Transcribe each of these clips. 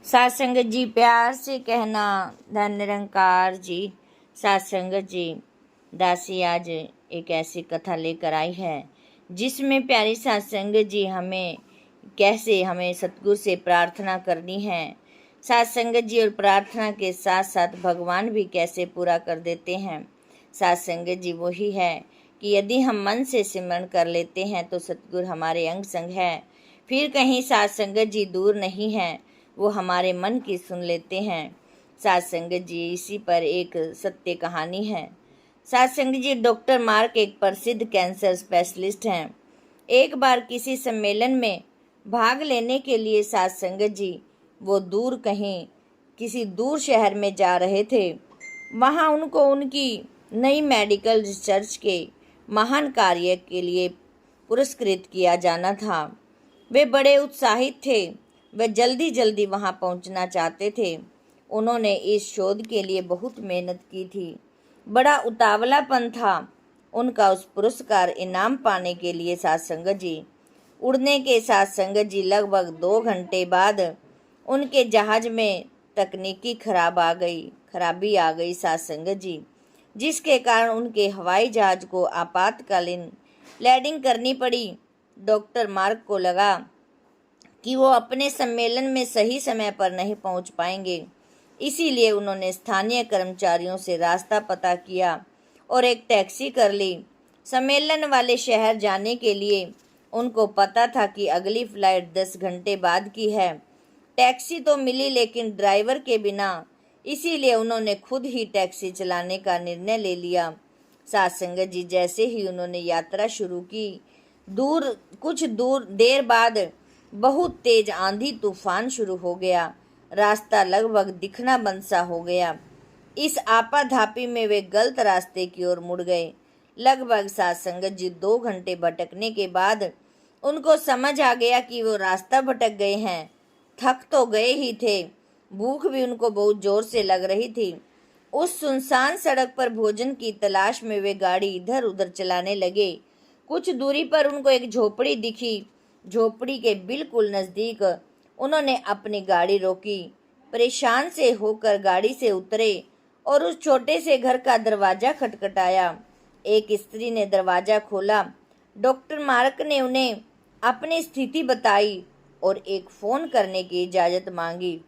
सात संगत जी प्यार से कहना धन निरंकार जी। सात संगत जी, दासी आज एक ऐसी कथा लेकर आई है जिसमें प्यारी सात संगत जी हमें सतगुरु से प्रार्थना करनी है। सात संगत जी और प्रार्थना के साथ साथ भगवान भी कैसे पूरा कर देते हैं। सात संगत जी वही है कि यदि हम मन से सिमरण कर लेते हैं तो सतगुरु हमारे अंग संग है। फिर कहीं सात संगत जी दूर नहीं है, वो हमारे मन की सुन लेते हैं। सात संगत जी इसी पर एक सत्य कहानी है। सात संगत जी, डॉक्टर मार्क एक प्रसिद्ध कैंसर स्पेशलिस्ट हैं। एक बार किसी सम्मेलन में भाग लेने के लिए सात संगत जी वो किसी दूर शहर में जा रहे थे। वहाँ उनको उनकी नई मेडिकल रिसर्च के महान कार्य के लिए पुरस्कृत किया जाना था। वे बड़े उत्साहित थे, वे जल्दी जल्दी वहां पहुंचना चाहते थे। उन्होंने इस शोध के लिए बहुत मेहनत की थी, बड़ा उतावलापन था उनका उस पुरस्कार इनाम पाने के लिए। सात संगत जी उड़ने के साथ संगत जी लगभग 2 घंटे बाद उनके जहाज में तकनीकी खराबी आ गई सात संगत जी, जिसके कारण उनके हवाई जहाज को आपातकालीन लैंडिंग करनी पड़ी। डॉक्टर मार्क को लगा कि वो अपने सम्मेलन में सही समय पर नहीं पहुंच पाएंगे, इसीलिए उन्होंने स्थानीय कर्मचारियों से रास्ता पता किया और एक टैक्सी कर ली सम्मेलन वाले शहर जाने के लिए। उनको पता था कि अगली फ्लाइट 10 घंटे बाद की है। टैक्सी तो मिली लेकिन ड्राइवर के बिना, इसीलिए उन्होंने खुद ही टैक्सी चलाने का निर्णय ले लिया। सात संगत जी जैसे ही उन्होंने यात्रा शुरू की, कुछ देर बाद बहुत तेज आंधी तूफान शुरू हो गया। रास्ता लगभग दिखना बंद सा हो गया। इस आपाधापी में वे गलत रास्ते की ओर मुड़ गए। लगभग सात संगत जी 2 घंटे भटकने के बाद उनको समझ आ गया कि वो रास्ता भटक गए हैं। थक तो गए ही थे, भूख भी उनको बहुत जोर से लग रही थी। उस सुनसान सड़क पर भोजन की तलाश में वे गाड़ी इधर उधर चलाने लगे। कुछ दूरी पर उनको एक झोपड़ी दिखी। झोपड़ी के बिल्कुल नजदीक उन्होंने अपनी गाड़ी रोकी। परेशान से होकर गाड़ी से उतरे और उस छोटे से घर का दरवाजा खटखटाया। एक स्त्री ने दरवाजा खोला। डॉक्टर मार्क ने उन्हें अपनी स्थिति बताई और एक फोन करने की इजाजत मांगी।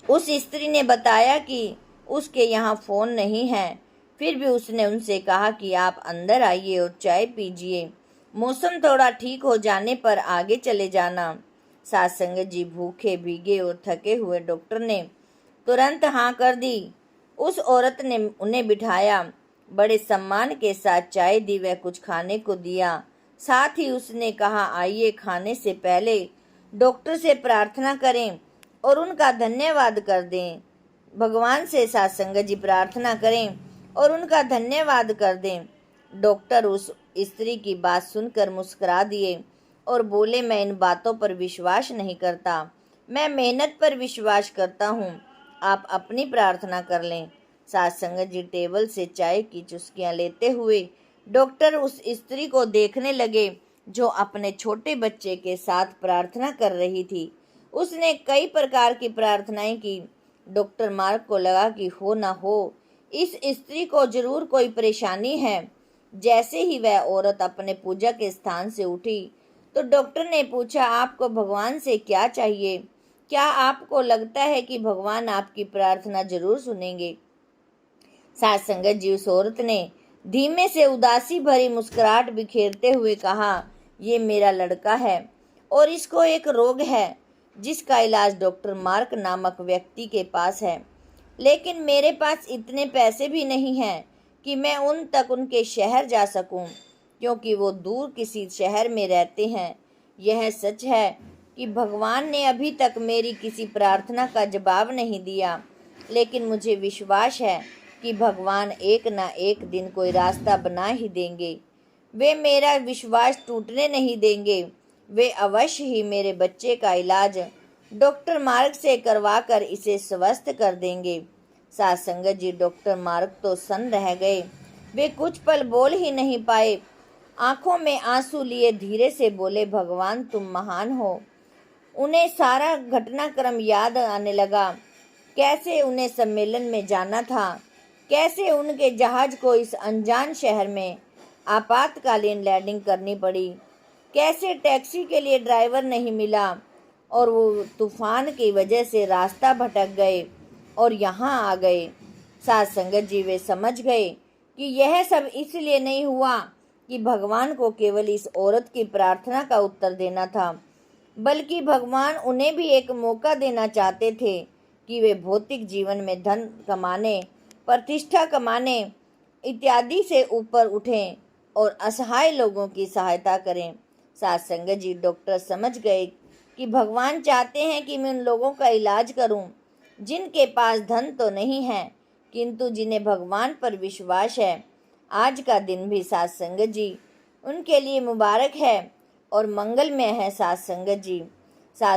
उस स्त्री ने बताया कि उसके यहाँ फोन नहीं है। फिर भी उसने उनसे कहा कि आप अंदर आइए और चाय पीजिए, मौसम थोड़ा ठीक हो जाने पर आगे चले जाना। सात संगत जी भूखे भीगे और थके हुए डॉक्टर ने तुरंत हाँ कर दी। उस औरत ने उन्हें बिठाया, बड़े सम्मान के साथ चाय दी व कुछ खाने को दिया। साथ ही उसने कहा, आइए खाने से पहले डॉक्टर से प्रार्थना करें और उनका धन्यवाद कर दें। भगवान से सात संगत जी प्रार्थना करें और उनका धन्यवाद कर दें। डॉक्टर उस स्त्री की बात सुनकर मुस्कुरा दिए और बोले, मैं इन बातों पर विश्वास नहीं करता, मैं मेहनत पर विश्वास करता हूँ, आप अपनी प्रार्थना कर लें। सात संगत जी टेबल से चाय की चुस्कियाँ लेते हुए डॉक्टर उस स्त्री को देखने लगे जो अपने छोटे बच्चे के साथ प्रार्थना कर रही थी। उसने कई प्रकार की प्रार्थनाएं की। डॉक्टर मार्क को लगा कि हो ना हो इस स्त्री को जरूर कोई परेशानी है। जैसे ही वह औरत अपने पूजा के स्थान से उठी तो डॉक्टर ने पूछा, आपको भगवान से क्या चाहिए? क्या आपको लगता है कि भगवान आपकी प्रार्थना जरूर सुनेंगे? सात संगत जी उस औरत ने धीमे से उदासी भरी मुस्कुराहट बिखेरते हुए कहा, ये मेरा लड़का है और इसको एक रोग है जिसका इलाज डॉक्टर मार्क नामक व्यक्ति के पास है, लेकिन मेरे पास इतने पैसे भी नहीं हैं कि मैं उन तक उनके शहर जा सकूं, क्योंकि वो दूर किसी शहर में रहते हैं। यह सच है कि भगवान ने अभी तक मेरी किसी प्रार्थना का जवाब नहीं दिया, लेकिन मुझे विश्वास है कि भगवान एक ना एक दिन कोई रास्ता बना ही देंगे। वे मेरा विश्वास टूटने नहीं देंगे। वे अवश्य ही मेरे बच्चे का इलाज डॉक्टर मार्क से करवा कर इसे स्वस्थ कर देंगे। सात संगत जी डॉक्टर मार्क तो सन्न रह गए। वे कुछ पल बोल ही नहीं पाए। आंखों में आंसू लिए धीरे से बोले, भगवान तुम महान हो। उन्हें सारा घटनाक्रम याद आने लगा। कैसे उन्हें सम्मेलन में जाना था, कैसे उनके जहाज को इस अनजान शहर में आपातकालीन लैंडिंग करनी पड़ी, कैसे टैक्सी के लिए ड्राइवर नहीं मिला और वो तूफान की वजह से रास्ता भटक गए और यहाँ आ गए। साथ संगत जी वे समझ गए कि यह सब इसलिए नहीं हुआ कि भगवान को केवल इस औरत की प्रार्थना का उत्तर देना था, बल्कि भगवान उन्हें भी एक मौका देना चाहते थे कि वे भौतिक जीवन में धन कमाने, प्रतिष्ठा कमाने इत्यादि से ऊपर उठें और असहाय लोगों की सहायता करें। साथ संगत जी डॉक्टर समझ गए कि भगवान चाहते हैं कि मैं उन लोगों का इलाज करूं जिनके पास धन तो नहीं है किंतु जिन्हें भगवान पर विश्वास है। आज का दिन भी साथ संगत जी उनके लिए मुबारक है और मंगलमय है। साथ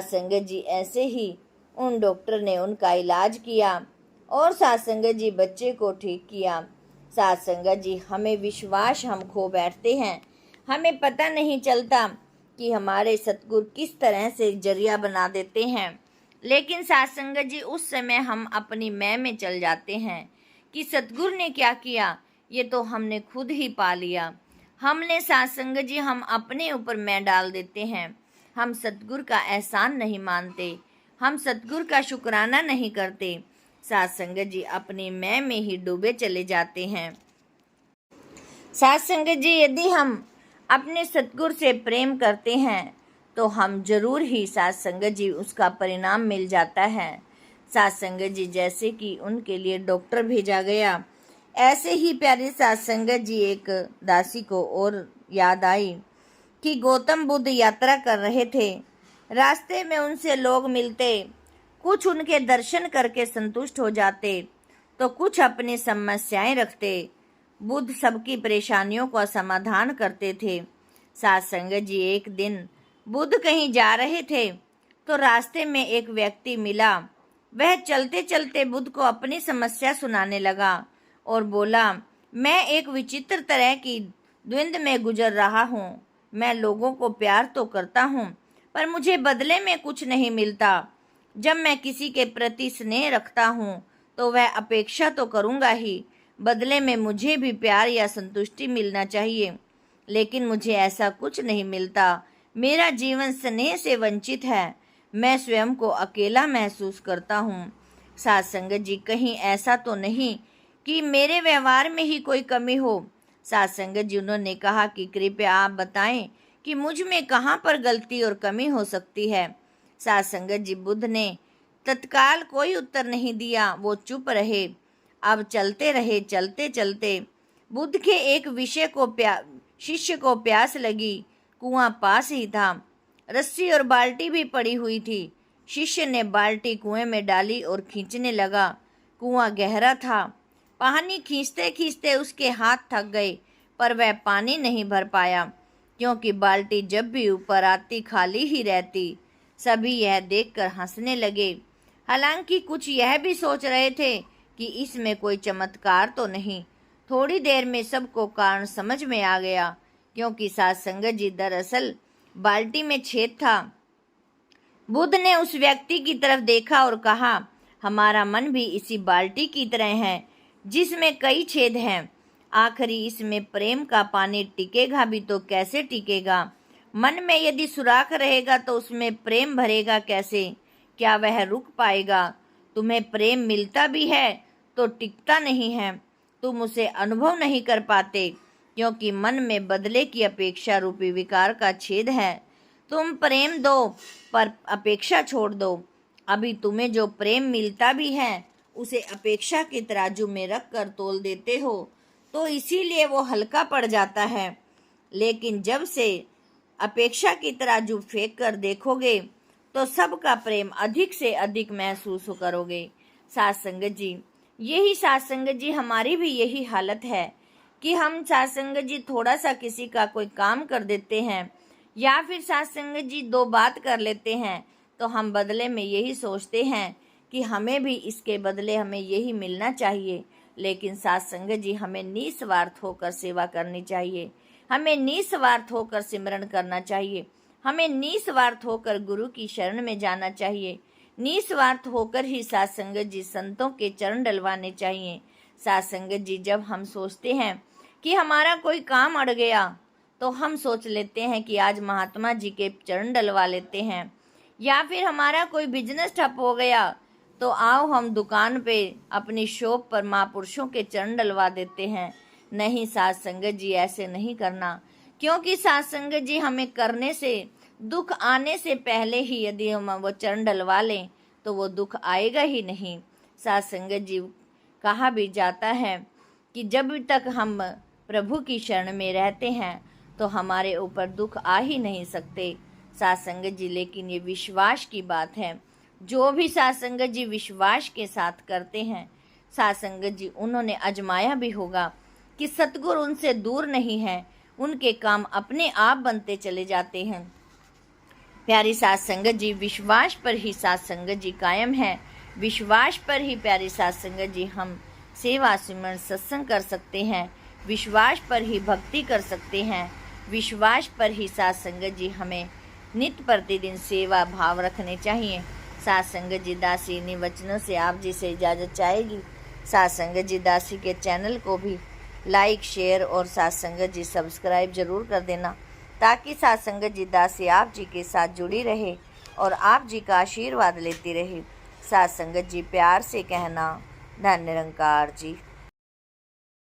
संगत जी ऐसे ही उन डॉक्टर ने उनका इलाज किया और साथ संगत जी बच्चे को ठीक किया। साथ संगत जी हमें विश्वास हम खो बैठते हैं, हमें पता नहीं चलता कि हमारे सतगुरु किस तरह से जरिया बना देते हैं, लेकिन साथ संगत जी उस समय हम अपनी मैं में चल जाते हैं कि सतगुरु ने क्या किया, ये तो हमने खुद ही पा लिया। हमने साथ संगत जी हम अपने ऊपर मैं डाल देते हैं, हम सतगुरु का एहसान नहीं मानते, हम सतगुरु का शुक्राना नहीं करते। साथ संगत जी अपनी मैं में ही डूबे चले जाते हैं। साथ संगत जी यदि हम अपने सतगुरु से प्रेम करते हैं तो हम जरूर ही साथ संगत जी उसका परिणाम मिल जाता है। साथ संगत जी जैसे कि उनके लिए डॉक्टर भेजा गया, ऐसे ही प्यारे साथ संगत जी एक दासी को और याद आई कि गौतम बुद्ध यात्रा कर रहे थे। रास्ते में उनसे लोग मिलते, कुछ उनके दर्शन करके संतुष्ट हो जाते तो कुछ अपनी समस्याएं रखते। बुद्ध सबकी परेशानियों का समाधान करते थे। साथ संगत जी एक दिन बुद्ध कहीं जा रहे थे तो रास्ते में एक व्यक्ति मिला। वह चलते चलते बुद्ध को अपनी समस्या सुनाने लगा और बोला, मैं एक विचित्र तरह की द्वंद में गुजर रहा हूँ। मैं लोगों को प्यार तो करता हूँ पर मुझे बदले में कुछ नहीं मिलता। जब मैं किसी के प्रति स्नेह रखता हूँ तो वह अपेक्षा तो करूँगा ही, बदले में मुझे भी प्यार या संतुष्टि मिलना चाहिए, लेकिन मुझे ऐसा कुछ नहीं मिलता। मेरा जीवन स्नेह से वंचित है, मैं स्वयं को अकेला महसूस करता हूँ। साथ संगत जी कहीं ऐसा तो नहीं कि मेरे व्यवहार में ही कोई कमी हो। साथ संगत जी उन्होंने कहा कि कृपया आप बताएं कि मुझ में कहाँ पर गलती और कमी हो सकती है। साथ संगत जी बुद्ध ने तत्काल कोई उत्तर नहीं दिया, वो चुप रहे। अब चलते रहे। चलते चलते बुद्ध के एक शिष्य को प्यास लगी। कुआं पास ही था, रस्सी और बाल्टी भी पड़ी हुई थी। शिष्य ने बाल्टी कुएं में डाली और खींचने लगा। कुआं गहरा था, पानी खींचते खींचते उसके हाथ थक गए, पर वह पानी नहीं भर पाया क्योंकि बाल्टी जब भी ऊपर आती खाली ही रहती। सभी यह देखकर हंसने लगे, हालांकि कुछ यह भी सोच रहे थे कि इसमें कोई चमत्कार तो नहीं। थोड़ी देर में सबको कारण समझ में आ गया, क्योंकि साथ संगत जी दरअसल बाल्टी में छेद था। बुद्ध ने उस व्यक्ति की तरफ देखा और कहा, हमारा मन भी इसी बाल्टी की तरह है जिसमें कई छेद हैं। आखिरी इसमें प्रेम का पानी टिकेगा भी तो कैसे टिकेगा? मन में यदि सुराख रहेगा तो उसमें प्रेम भरेगा कैसे? क्या वह रुक पाएगा? तुम्हें प्रेम मिलता भी है तो टिकता नहीं है, तुम उसे अनुभव नहीं कर पाते क्योंकि मन में बदले की अपेक्षा रूपी विकार का छेद है। तुम प्रेम दो पर अपेक्षा छोड़ दो। अभी तुम्हें जो प्रेम मिलता भी है उसे अपेक्षा के तराजू में रख कर तोल देते हो तो इसीलिए वो हल्का पड़ जाता है, लेकिन जब से अपेक्षा की तराजू फेंक कर देखोगे तो सबका प्रेम अधिक से अधिक महसूस करोगे। साथ संगत जी हमारी भी यही हालत है कि हम साथ संगत जी थोड़ा सा किसी का कोई काम कर देते हैं या फिर साथ संगत जी दो बात कर लेते हैं तो हम बदले में यही सोचते हैं कि हमें भी इसके बदले हमें यही मिलना चाहिए। लेकिन साथ संगत जी हमें निस्वार्थ होकर सेवा करनी चाहिए, हमें निस्वार्थ होकर सिमरन करना चाहिए। हमें निस्वार्थ होकर गुरु की शरण में जाना चाहिए। निस्वार्थ होकर ही साथ संगत जी संतों के चरण डलवाने चाहिए। साथ संगत जी, जब हम सोचते हैं कि हमारा कोई काम अड़ गया तो हम सोच लेते हैं कि आज महात्मा जी के चरण डलवा लेते हैं, या फिर हमारा कोई बिजनेस ठप हो गया तो आओ हम दुकान पे अपनी शॉप पर महापुरुषों के चरण डलवा देते हैं। नहीं साथ संगत जी, ऐसे नहीं करना, क्योंकि साथ संगत जी हमें करने से, दुख आने से पहले ही यदि हम वो चरण डलवा लें तो वो दुख आएगा ही नहीं। साथ संगत जी, कहा भी जाता है कि जब तक हम प्रभु की शरण में रहते हैं तो हमारे ऊपर दुख आ ही नहीं सकते। साथ संगत जी, लेकिन ये विश्वास की बात है। जो भी साथ संगत जी विश्वास के साथ करते हैं, साथ संगत जी उन्होंने आजमाया भी होगा कि सतगुरु उनसे दूर नहीं है, उनके काम अपने आप बनते चले जाते हैं। प्यारी साथ संगत जी, विश्वास पर ही साथ संगत जी कायम है। विश्वास पर ही प्यारी साथ संगत जी हम सेवा सिमरन सत्संग कर सकते हैं। विश्वास पर ही भक्ति कर सकते हैं। विश्वास पर ही साथ संगत जी हमें नित्य प्रतिदिन सेवा भाव रखने चाहिए। साथ संगत जी, दासी इन्हीं वचनों से आप जी से इजाज़त चाहेगी। साथ संगत जी, दासी के चैनल को भी लाइक, शेयर और साथ संगत जी सब्सक्राइब जरूर कर देना, ताकि साथ संगत जी दासी आप जी के साथ जुड़ी रहे और आप जी का आशीर्वाद लेती रहे। साथ संगत जी, प्यार से कहना, धन्य निरंकार जी।